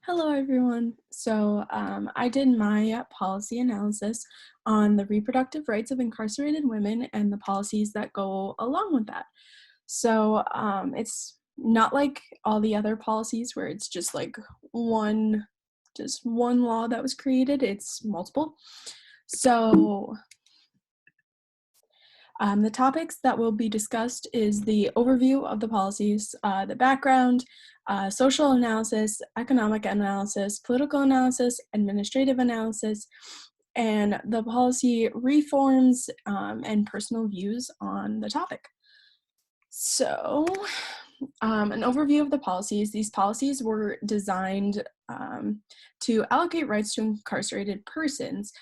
Hello, everyone. I did my policy analysis on the reproductive rights of incarcerated women and the policies that go along with that. It's not like all the other policies where it's just like one, just one law that was created. It's multiple. So, the topics that will be discussed is the overview of the policies, the background, social analysis, economic analysis, political analysis, administrative analysis, and the policy reforms and personal views on the topic. An overview of the policies. These policies were designed to allocate rights to incarcerated persons.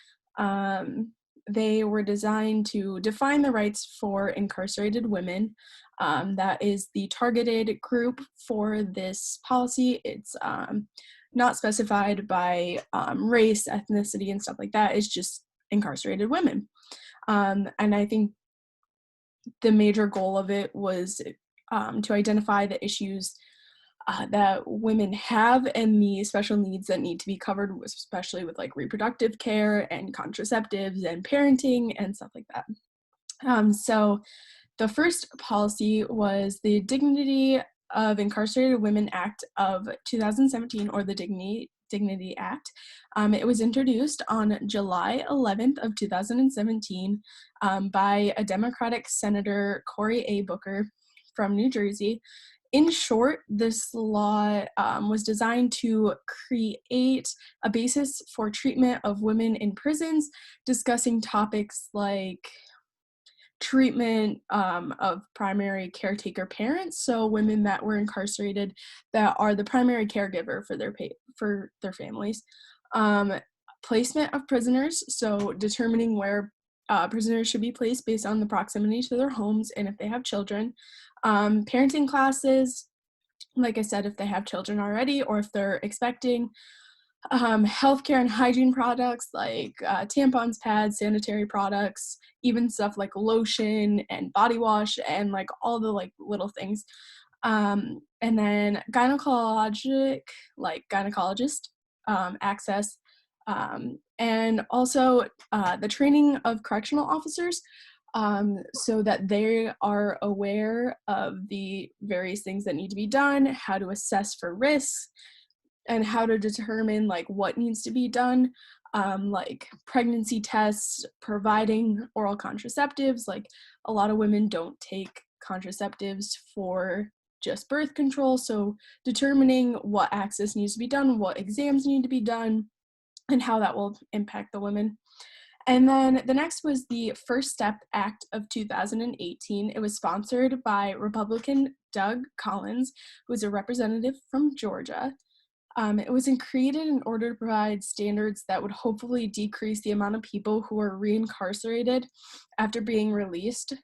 They were designed to define the rights for incarcerated women. That is the targeted group for this policy. It's not specified by race, ethnicity, and stuff like that. It's just incarcerated women. And I think the major goal of it was to identify the issues that women have and the special needs that need to be covered, especially with like reproductive care and contraceptives and parenting and stuff like that. So the first policy was the Dignity of Incarcerated Women Act of 2017, or the Dignity Act. It was introduced on July 11th of 2017 by a Democratic Senator Cory A. Booker from New Jersey. In short, this law was designed to create a basis for treatment of women in prisons, discussing topics like treatment of primary caretaker parents, so women that were incarcerated that are the primary caregiver for their families. Placement of prisoners, so determining where prisoners should be placed based on the proximity to their homes and if they have children. Parenting classes, like I said, if they have children already or if they're expecting. Healthcare and hygiene products like tampons, pads, sanitary products, even stuff like lotion and body wash and like all the like little things. And then gynecologist access, and also the training of correctional officers, so that they are aware of the various things that need to be done, how to assess for risks, and how to determine like what needs to be done, like pregnancy tests, providing oral contraceptives. Like a lot of women don't take contraceptives for just birth control, so determining what access needs to be done, what exams need to be done, and how that will impact the women. And then the next was the First Step Act of 2018. It was sponsored by Republican Doug Collins, who is a representative from Georgia. It was created in order to provide standards that would hopefully decrease the amount of people who are reincarcerated after being released.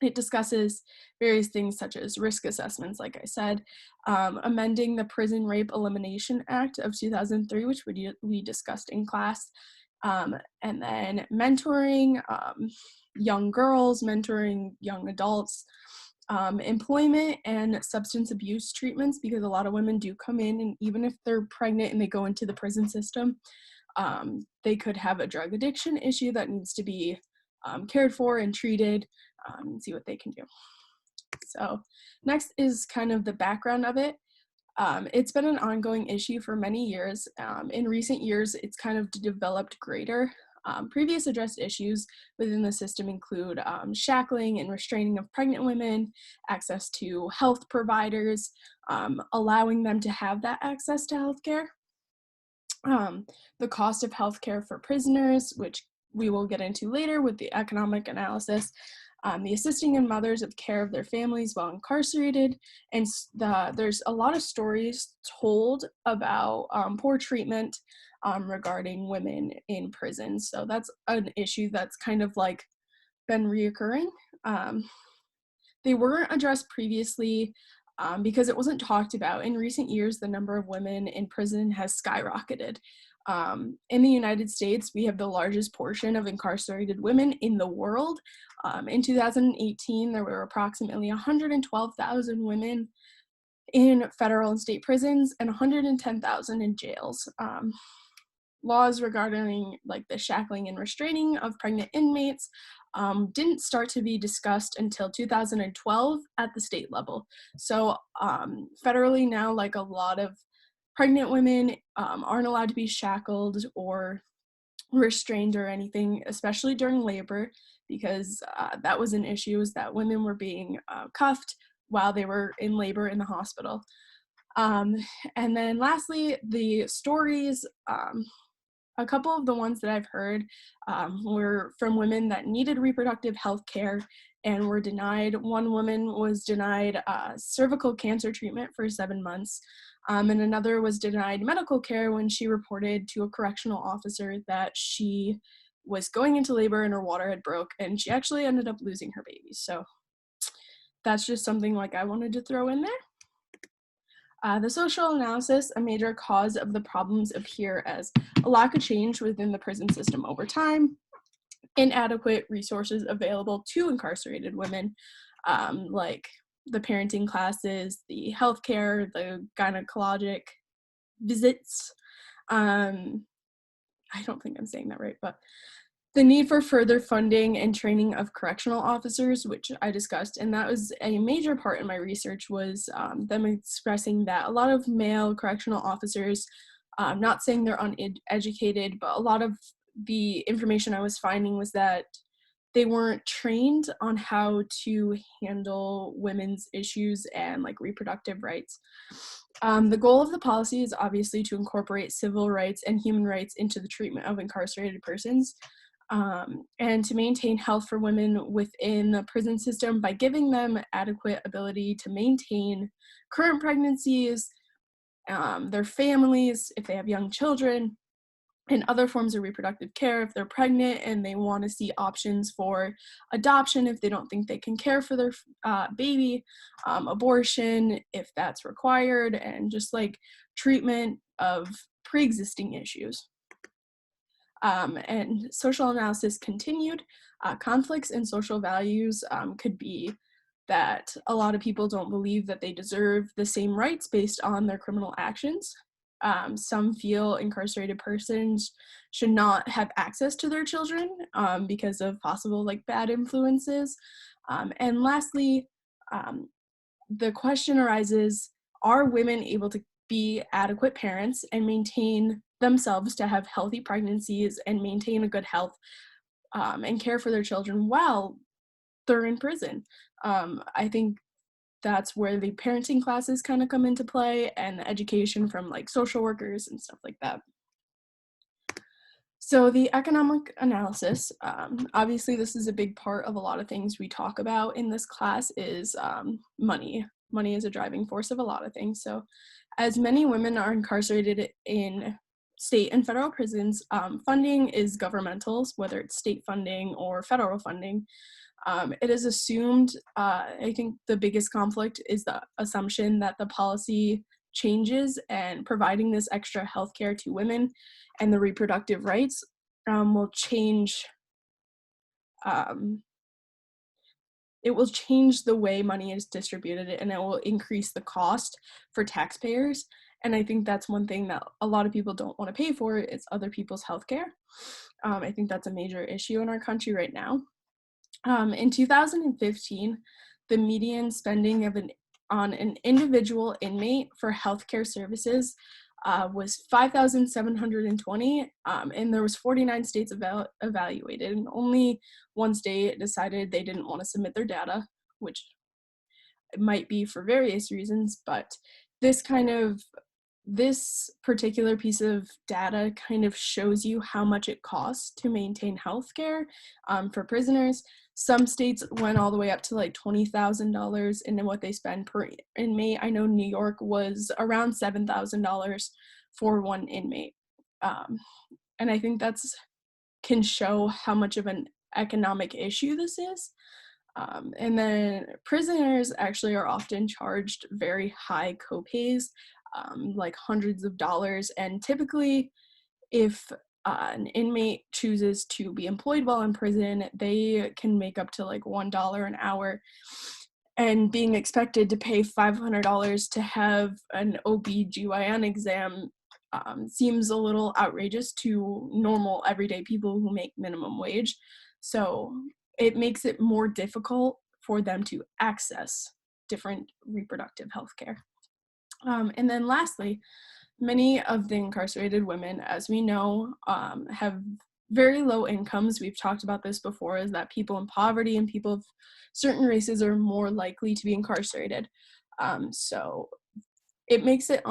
It discusses various things such as risk assessments, like I said, amending the Prison Rape Elimination Act of 2003, which we discussed in class, and then mentoring young girls, mentoring young adults, employment and substance abuse treatments, because a lot of women do come in, and even if they're pregnant and they go into the prison system, they could have a drug addiction issue that needs to be cared for and treated, and see what they can do. So next is kind of the background of it. It's been an ongoing issue for many years. In recent years, it's kind of developed greater. Previous addressed issues within the system include shackling and restraining of pregnant women, access to health providers, allowing them to have that access to healthcare, the cost of healthcare for prisoners, which we will get into later with the economic analysis, the assisting in mothers of care of their families while incarcerated, and there's a lot of stories told about poor treatment regarding women in prison. So that's an issue that's kind of like been reoccurring. They weren't addressed previously because it wasn't talked about. In recent years, the number of women in prison has skyrocketed. In the United States, we have the largest portion of incarcerated women in the world. In 2018, there were approximately 112,000 women in federal and state prisons and 110,000 in jails. Laws regarding like the shackling and restraining of pregnant inmates didn't start to be discussed until 2012 at the state level. So federally now, like a lot of pregnant women aren't allowed to be shackled or restrained or anything, especially during labor, because that was an issue, is that women were being cuffed while they were in labor in the hospital. And then lastly, the stories, a couple of the ones that I've heard were from women that needed reproductive health care and were denied. One woman was denied cervical cancer treatment for 7 months, and another was denied medical care when she reported to a correctional officer that she was going into labor and her water had broke, and she actually ended up losing her baby. So that's just something like I wanted to throw in there. The social analysis, a major cause of the problems appear as a lack of change within the prison system over time, inadequate resources available to incarcerated women, like the parenting classes, the healthcare, the gynecologic visits. I don't think I'm saying that right, but the need for further funding and training of correctional officers, which I discussed, and that was a major part in my research, was them expressing that a lot of male correctional officers, not saying they're uneducated, but a lot of the information I was finding was that they weren't trained on how to handle women's issues and like reproductive rights. The goal of the policy is obviously to incorporate civil rights and human rights into the treatment of incarcerated persons, and to maintain health for women within the prison system by giving them adequate ability to maintain current pregnancies, their families, if they have young children, and other forms of reproductive care if they're pregnant and they want to see options for adoption if they don't think they can care for their baby, abortion if that's required, and just like treatment of pre-existing issues. And social analysis continued. Conflicts in social values could be that a lot of people don't believe that they deserve the same rights based on their criminal actions. Some feel incarcerated persons should not have access to their children because of possible like bad influences. And lastly, the question arises, are women able to be adequate parents and maintain themselves to have healthy pregnancies and maintain a good health and care for their children while they're in prison? I think that's where the parenting classes kind of come into play and the education from like social workers and stuff like that. So the economic analysis, obviously this is a big part of a lot of things we talk about in this class, is money. Money is a driving force of a lot of things. So as many women are incarcerated in state and federal prisons, funding is governmental, whether it's state funding or federal funding. It is assumed, I think the biggest conflict is the assumption that the policy changes and providing this extra healthcare to women and the reproductive rights will change. It will change the way money is distributed, and it will increase the cost for taxpayers. And I think that's one thing that a lot of people don't want to pay for, is other people's healthcare. I think that's a major issue in our country right now. In 2015, the median spending on an individual inmate for healthcare services was $5,720, and there was 49 states evaluated, and only one state decided they didn't want to submit their data, which might be for various reasons, but this particular piece of data kind of shows you how much it costs to maintain healthcare for prisoners. Some states went all the way up to like $20,000 in what they spend per inmate. I know New York was around $7,000 for one inmate. And I think that's can show how much of an economic issue this is. And then prisoners actually are often charged very high copays, like hundreds of dollars. And typically, if an inmate chooses to be employed while in prison, they can make up to like $1 an hour. and being expected to pay $500 to have an OB/GYN exam seems a little outrageous to normal everyday people who make minimum wage. So it makes it more difficult for them to access different reproductive health care. And then lastly, many of the incarcerated women, as we know, have very low incomes. We've talked about this before, is that people in poverty and people of certain races are more likely to be incarcerated. So it makes it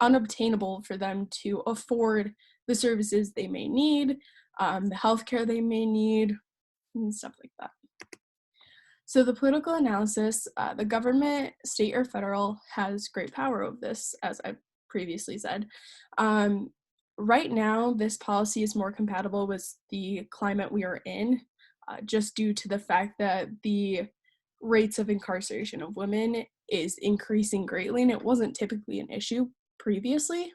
unobtainable for them to afford the services they may need, the healthcare they may need, and stuff like that. So the political analysis, the government, state or federal, has great power over this, as I previously said. Um, right now, this policy is more compatible with the climate we are in, just due to the fact that the rates of incarceration of women is increasing greatly, and it wasn't typically an issue previously.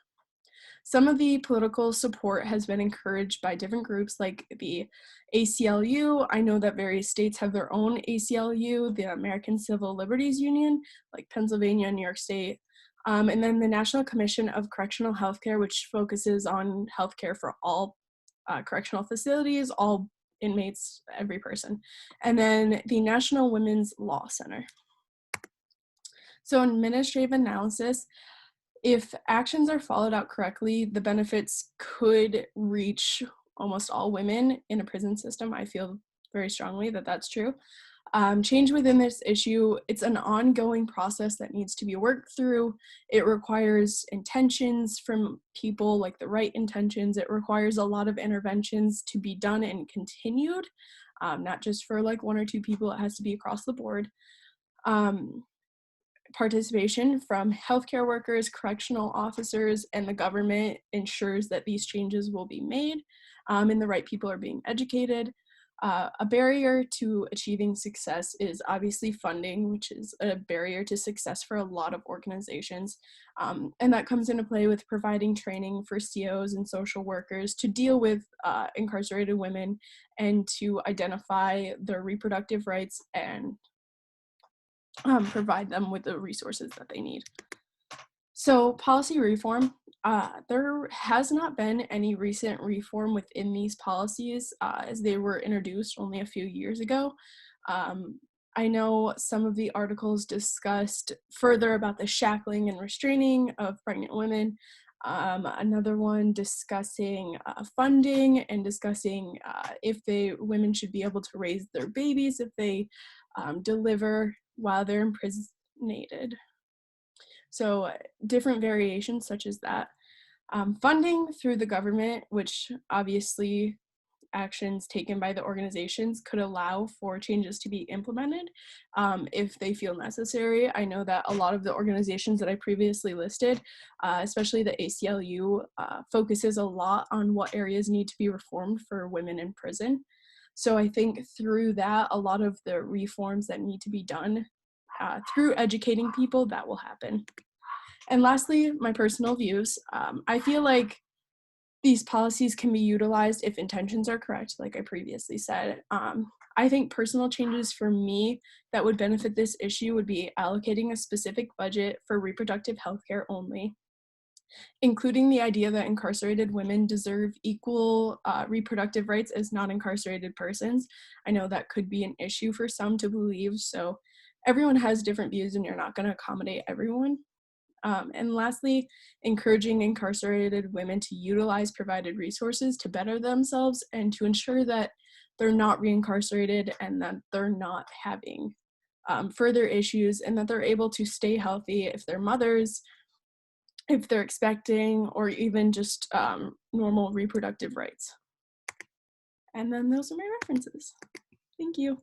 Some of the political support has been encouraged by different groups like the ACLU. I know that various states have their own ACLU, the American Civil Liberties Union, like Pennsylvania and New York State. And then the National Commission of Correctional Healthcare, which focuses on healthcare for all correctional facilities, all inmates, every person. And then the National Women's Law Center. So administrative analysis, if actions are followed out correctly, the benefits could reach almost all women in a prison system. I feel very strongly that that's true. Change within this issue, it's an ongoing process that needs to be worked through. It requires intentions from people, like the right intentions. It requires a lot of interventions to be done and continued, not just for like one or two people. It has to be across the board. Participation from healthcare workers, correctional officers, and the government ensures that these changes will be made and the right people are being educated. A barrier to achieving success is obviously funding, which is a barrier to success for a lot of organizations. And that comes into play with providing training for COs and social workers to deal with incarcerated women and to identify their reproductive rights and provide them with the resources that they need. So policy reform, there has not been any recent reform within these policies as they were introduced only a few years ago. I know some of the articles discussed further about the shackling and restraining of pregnant women. Another one discussing funding and discussing if women should be able to raise their babies if they deliver while they're imprisoned. So different variations such as that. Funding through the government, which obviously actions taken by the organizations could allow for changes to be implemented if they feel necessary. I know that a lot of the organizations that I previously listed, especially the ACLU, focuses a lot on what areas need to be reformed for women in prison. So I think through that, a lot of the reforms that need to be done through educating people, that will happen. And lastly, my personal views. I feel like these policies can be utilized if intentions are correct, like I previously said. I think personal changes for me that would benefit this issue would be allocating a specific budget for reproductive health care only, including the idea that incarcerated women deserve equal reproductive rights as non-incarcerated persons. I know that could be an issue for some to believe, so everyone has different views and you're not going to accommodate everyone. And lastly, encouraging incarcerated women to utilize provided resources to better themselves and to ensure that they're not reincarcerated and that they're not having further issues and that they're able to stay healthy if they're mothers, if they're expecting, or even just normal reproductive rights. And then those are my references. Thank you.